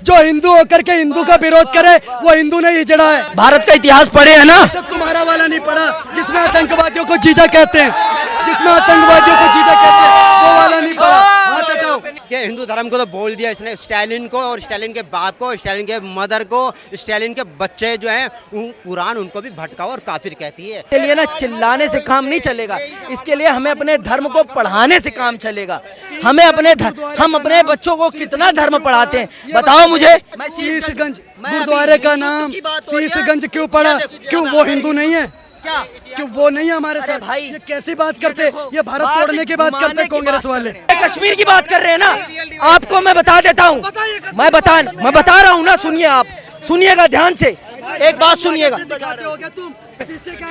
जो हिंदू होकर के हिंदू का विरोध करे वो हिंदू नहीं हिजड़ा है। भारत का इतिहास पढ़े है ना? तुम्हारा वाला नहीं पढ़ा जिसमें आतंकवादियों को जीजा कहते हैं, जिसमें आतंकवादियों को जीजा कहते हैं, वो वाला नहीं पढ़ा। हाथ हटाओ। कि हिंदू धर्म को तो बोल दिया इसने, स्टालिन को और स्टालिन के बाप को, स्टालिन के मदर को, स्टालिन के बच्चे जो हैं कुरान उनको भी भटकाओ और काफिर कहती है। इसके लिए ना चिल्लाने से काम नहीं चलेगा, इसके लिए हमें अपने धर्म को पढ़ाने से काम चलेगा। हमें हम अपने बच्चों को कितना धर्म पढ़ाते हैं बताओ मुझे। शीशगंज गुरुद्वारे का नाम शीशगंज क्यों पड़ा? क्यों वो हिंदू नहीं है? क्या क्यों वो नहीं है हमारे साथ? भाई ये कैसी बात करते? ये भारत तोड़ने की बात करते कांग्रेस वाले। कश्मीर की बात कर रहे हैं ना, आपको मैं बता देता हूँ, मैं बता रहा हूँ ना, सुनिए, आप सुनिएगा ध्यान से, एक बात सुनिएगा।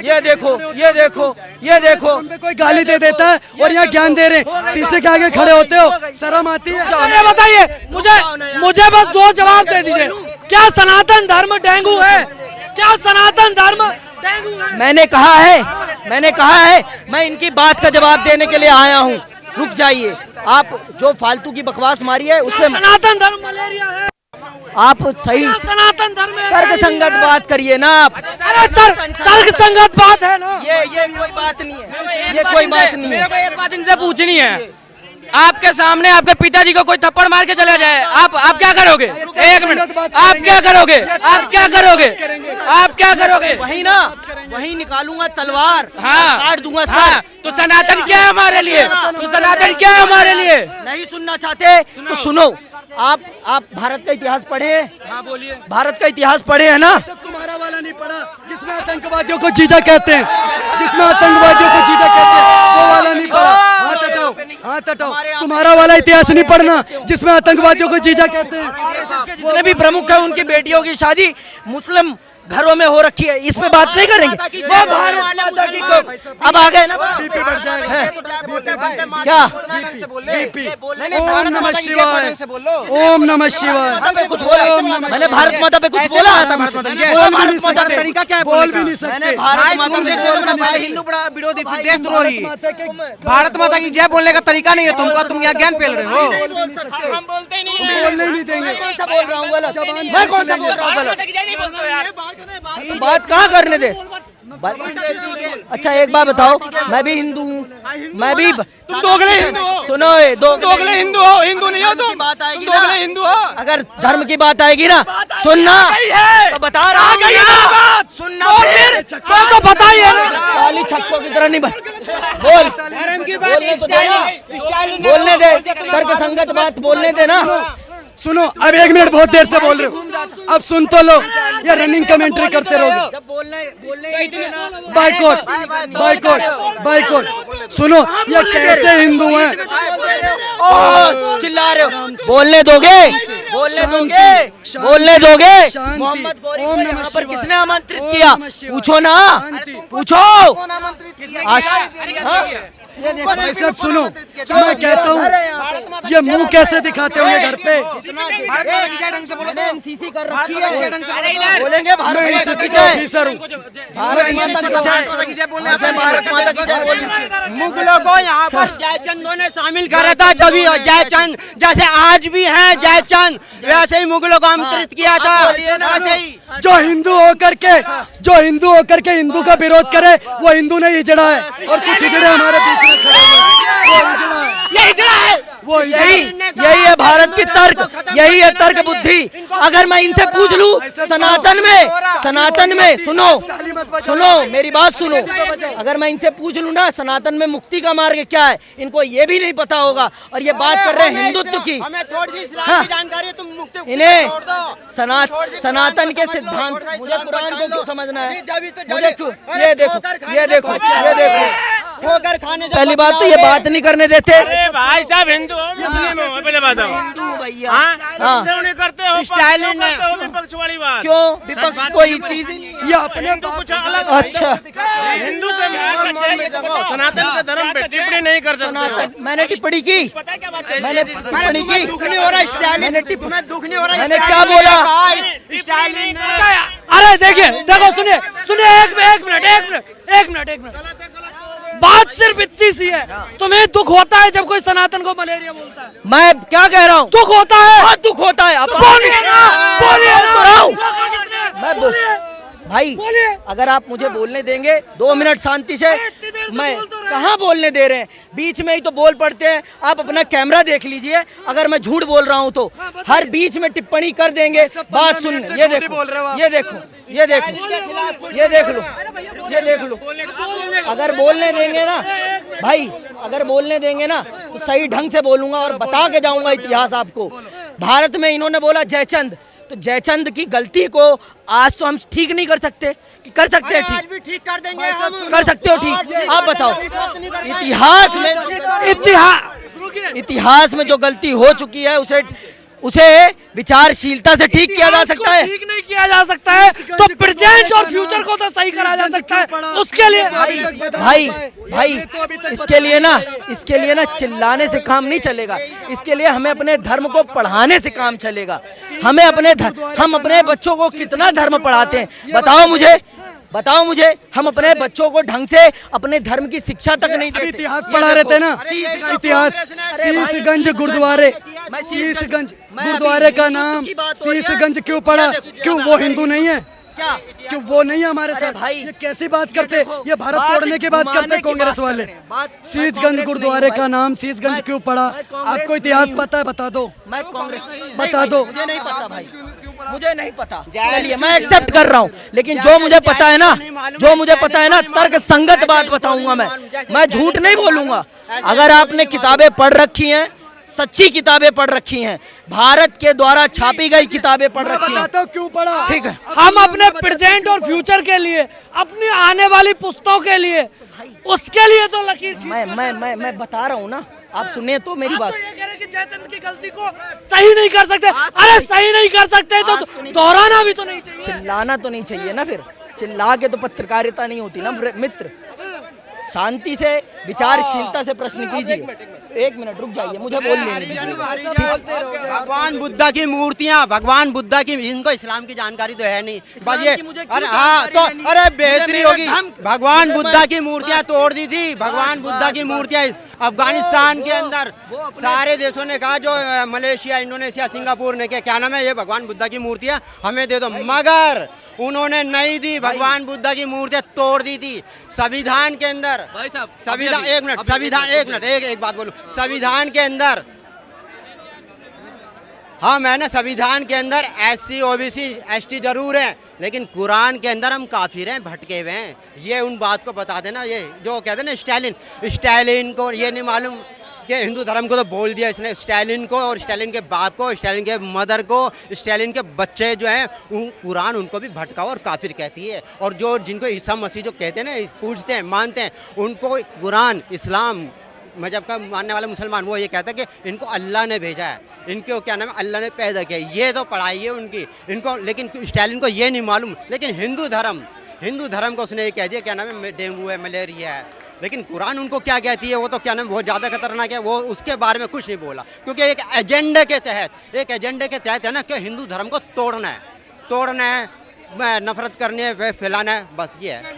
ये देखो, ये देखो, ये देखो, कोई गाली दे देता है और यहाँ ज्ञान दे रहे, शीशे के आगे खड़े होते हो, शर्म आती है? ये बताइए मुझे बस दो जवाब दे दीजिए, क्या सनातन धर्म डेंगू है? क्या सनातन धर्म डेंगू है? मैंने कहा है, मैं इनकी बात का जवाब देने के लिए आया हूँ। रुक जाइए, आप जो फालतू की बकवास मारी है उसमें सनातन धर्म मलेरिया है। आप सही सनातन धर्म तर्क संगत बात करिए ना आप। अरे तर्क संगत बात है ना, ये कोई बात नहीं है, ये कोई बात नहीं है। एक बात इनसे पूछनी है, आपके सामने आपके पिताजी को कोई थप्पड़ मार के चला जाए, आप क्या करोगे? एक मिनट, आप क्या करोगे? आप क्या करोगे? आप क्या करोगे? वही निकालूंगा तलवार, हाँ, काट दूंगा सर। हाँ, तो सनातन क्या है हमारे लिए? तो सनातन क्या है हमारे लिए? नहीं सुनना चाहते तो सुनो। आप भारत का इतिहास पढ़े? हाँ बोलिए। भारत का इतिहास पढ़े है ना? तुम्हारा वाला नहीं पढ़ा जिसमें आतंकवादियों को जीजा कहते हैं, जिसमें आतंकवादियों को जीजा कहते हैं, वो वाला नहीं पढ़ा। हाथ हटाओ, हाथ हटाओ। तुम्हारा वाला इतिहास नहीं पढ़ना जिसमें आतंकवादियों को जीजा कहते हैं। जितने भी प्रमुख है उनकी बेटियों की शादी मुस्लिम घरों में हो रखी है, इस पे बात नहीं करेंगे। वो भारत माता की को अब आ गए ना, बीपी बढ़ जाएगा। क्या? ओम नमः शिवाय, ओम नमः शिवाय। कुछ बोला? मैंने भारत माता पे कुछ बोला? भारत माता पे तरीका क्या है बोल भी नहीं मैंने सकते। भारत माता पे हिंदू बड़ा विरोधी देशद्रोही, भारत माता की जय बोलने का तरीका नहीं है तुमका, तुम यहाँ ज्ञान फैल रहे हो। हम बोलते ही नहीं है। बोलने नहीं देंगे। कौन सा बोल रहा हूँ गलत? जबान मैं कौन सा बोल रहा हूँ गलत? नहीं बोलते यार। बात कहाँ करने दे? अच्छा एक बात बताओ, मैं भी हिंदू हूँ, मैं भी। तुम दोगले हिंदू हो। सुनो, दोगले हिंदू हो, हिंदू नहीं हो तुम। बात आएगी तुम दोगले हिंदू हो। अगर धर्म की बात आएगी ना, सुनना तो बता रहा हूँ ना, सुनना तो बताइए ना। काली छक्कों की तरह नहीं बोल, धर्म की बोलने दे, तर्क संगत बात बोलने दे ना। सुनो, अब 1 मिनट बहुत देर से बोल रहे हो, अब सुन तो लो, या रनिंग कमेंट्री करते रहोगे। जब बोलने बाइकॉट, बाइकॉट, बाइकॉट। सुनो, ये कैसे हिंदू हैं? चिल्ला रहे हो? बोलने दोगे? बोलने दोगे? मोहम्मद गौरी को यहाँ पर किसने आमंत्रित किया? पूछो ना, पूछो। भाई साहब सुनो, मैं कहता हूँ ये मुंह कैसे दिखाते होंगे घर पे? एनसीसी कर रखी है, बोलेंगे भारत मैं माता एनसीसी की का जय। ऑफिसर हूँ। भारत माता की जय। भारत माता की जय बोलनी। मुगलों को यहाँ पर जयचंदों ने शामिल करा था, जब जयचंद जैसे आज भी हैं जयचंद, वैसे ही मुगलों को आमंत्रित किया था। वैसे ही जो हिंदू होकर के हिंदू का विरोध करे वो हिंदू नहीं हिजड़ा है, और कुछ हिजड़े हमारे बीच में खड़े हुए हैं, वो हिजड़ा है। ये हिजड़ा है। वो यही है भारत की तर्क, यही है तर्क बुद्धि। अगर मैं इनसे पूछ लूं सनातन में सुनो मेरी बात सुनो, अगर मैं इनसे पूछ लूं ना सनातन में मुक्ति का मार्ग क्या है, इनको ये भी नहीं पता होगा। और ये बात कर रहे हैं हिंदुत्व की, हमें थोड़ी सी इस्लाम की जानकारी है, तुम मुक्ति इन्हें छोड़ दो। सनातन के सिद्धांत, मुझे कुरान को क्यों समझना है? मुझे क्यों? अरे ये देखो ठोकर खाने जब पहली बात तो ये बात नहीं करने देते। अरे भाई साहब, हिंदू हो मुस्लिम हो, पहले बताओ। हिंदू भैया, हाँ, हाँ। क्यों नहीं करते हो? स्टालिन ने विपक्ष वाली बात क्यों? विपक्ष कोई चीज ही नहीं है। ये अपने हिंदू कुछ अलग। अच्छा, हिंदू के सनातन के धर्म पे टिप्पणी नहीं कर सकते। मैंने टिप्पणी की, मैंने टिप्पणी की, दुख नहीं हो रहा स्टालिन, मैंने तुम्हें दुख नहीं हो रहा? मैंने क्या बोला? स्टालिन ने अरे देखिए, देखो सुनिए, एक मिनट। बात सिर्फ इतनी सी है, तुम्हें दुख होता है जब कोई सनातन को मलेरिया बोलता है? मैं क्या कह रहा हूँ? दुख होता है, बहुत दुख होता है। भाई बोलिए। अगर आप मुझे बोलने देंगे 2 मिनट शांति से, इतनी देर से मैं बोल तो रहे हैं। कहाँ बोलने दे रहे हैं, बीच में ही तो बोल पड़ते हैं। आप अपना कैमरा देख लीजिए, अगर मैं झूठ बोल रहा हूँ तो हर बीच में टिप्पणी कर देंगे। बात सुन, ये देखो, ये देखो, ये देखो, ये देख लो, ये देख लो। अगर बोलने देंगे ना भाई, अगर बोलने देंगे ना तो सही ढंग से बोलूंगा और बता के जाऊंगा इतिहास आपको। भारत में इन्होंने बोला जयचंद, तो जयचंद की गलती को आज तो हम ठीक नहीं कर सकते, कि कर सकते हैं आज ठीक, भी ठीक कर देंगे हम। कर सकते हो ठीक? आप बताओ, इतिहास में जो गलती हो चुकी है उसे विचारशीलता से ठीक किया जा सकता है। ठीक नहीं किया जा सकता है तो प्रेजेंट और फ्यूचर को तो सही करा जा सकता है। उसके लिए भाई इसके लिए ना चिल्लाने से काम नहीं चलेगा। इसके लिए हमें अपने धर्म को पढ़ाने से काम चलेगा। हम अपने बच्चों को कितना धर्म पढ़ाते हैं, बताओ मुझे। हम अपने बच्चों को ढंग से अपने धर्म की शिक्षा तक नहीं देते। इतिहास पढ़ा रहे थे ना, इतिहास। शीशगंज गुरुद्वारे, शीशगंज गुरुद्वारे का नाम शीशगंज क्यों पड़ा? क्यों वो हिंदू नहीं है? क्या क्यों वो नहीं है हमारे साथ? भाई, ये कैसी बात करते? ये भारत तोड़ने की बात करते कांग्रेस वाले। शीशगंज गुरुद्वारे का नाम शीशगंज क्यों पड़ा? आपको इतिहास पता है? बता दो। मैं कांग्रेस बता दो। मुझे नहीं पता भाई, मुझे नहीं पता। चलिए मैं एक्सेप्ट कर रहा हूँ, लेकिन जो मुझे पता है ना, तर्क संगत बात बताऊंगा मैं झूठ नहीं बोलूंगा। अगर आपने किताबें पढ़ रखी हैं, सच्ची किताबें पढ़ रखी हैं, भारत के द्वारा छापी गई किताबें पढ़ रखी हैं, बताता हूँ क्यों पड़ा। ठीक है। हम अपने प्रेजेंट और फ्यूचर के लिए, अपनी आने वाली पुस्तकों के लिए, उसके लिए तो लकीर खींच। मैं बता रहा हूँ ना, आप सुनिए तो मेरी आप बात। तो ये कह रहे हैं कि जयचंद की गलती को सही नहीं कर सकते। अरे सही नहीं कर सकते तो दोहराना भी तो नहीं चाहिए। चिल्लाना तो नहीं चाहिए ना, फिर चिल्ला के तो पत्रकारिता नहीं होती ना मित्र। शांति से विचारशीलता से प्रश्न कीजिए। 1 मिनट रुक जाइए, मुझे बोलने दीजिए। भगवान बुद्धा की मूर्तियां, भगवान बुद्धा की, इनको इस्लाम की जानकारी तो है नहीं। बस ये अरे हाँ तो अरे बेहतरी होगी। भगवान बुद्धा की मूर्तियां तोड़ दी थी। भगवान बुद्धा की मूर्तियां अफगानिस्तान के अंदर सारे देशों ने कहा, जो मलेशिया, इंडोनेशिया, सिंगापुर ने, क्या नाम है, ये भगवान बुद्धा की मूर्तियां हमें दे दो, मगर उन्होंने नहीं दी। भगवान बुद्धा की मूर्तियां तोड़ दी थी। संविधान के अंदर, संविधान, एक मिनट, संविधान, एक बात बोलूं, संविधान के अंदर, हाँ मैंने संविधान के अंदर SC OBC ST जरूर है, लेकिन कुरान के अंदर हम काफिर हैं, भटके हुए हैं। ये उन बात को बता देना। ये जो कहते हैं ना स्टालिन को ये नहीं मालूम कि हिंदू धर्म को तो बोल दिया इसने, स्टालिन को और स्टालिन के बाप को, स्टालिन के मदर को, स्टालिन के बच्चे जो हैं, कुरान उनको भी भटकाओ और काफिर कहती है। और जो जिनको ईसा मसीह जो कहते हैं ना, पूजते हैं, मानते हैं, उनको कुरान, इस्लाम मजहब का मानने वाला मुसलमान, वो ये कहता है कि इनको अल्लाह ने भेजा है, इनको क्या नाम है, अल्लाह ने पैदा किया। ये तो पढ़ाई है उनकी इनको, लेकिन स्टालिन को ये नहीं मालूम। लेकिन हिंदू धर्म को उसने ये कह दिया, क्या नाम है, डेंगू है, मलेरिया है। लेकिन कुरान उनको क्या कहती है, वो तो क्या नाम, बहुत ज़्यादा खतरनाक है। वो उसके बारे में कुछ नहीं बोला, क्योंकि एक एजेंडे के तहत है ना, कि हिंदू धर्म को तोड़ना है, नफरत करनी है, फैलाना है, बस ये है।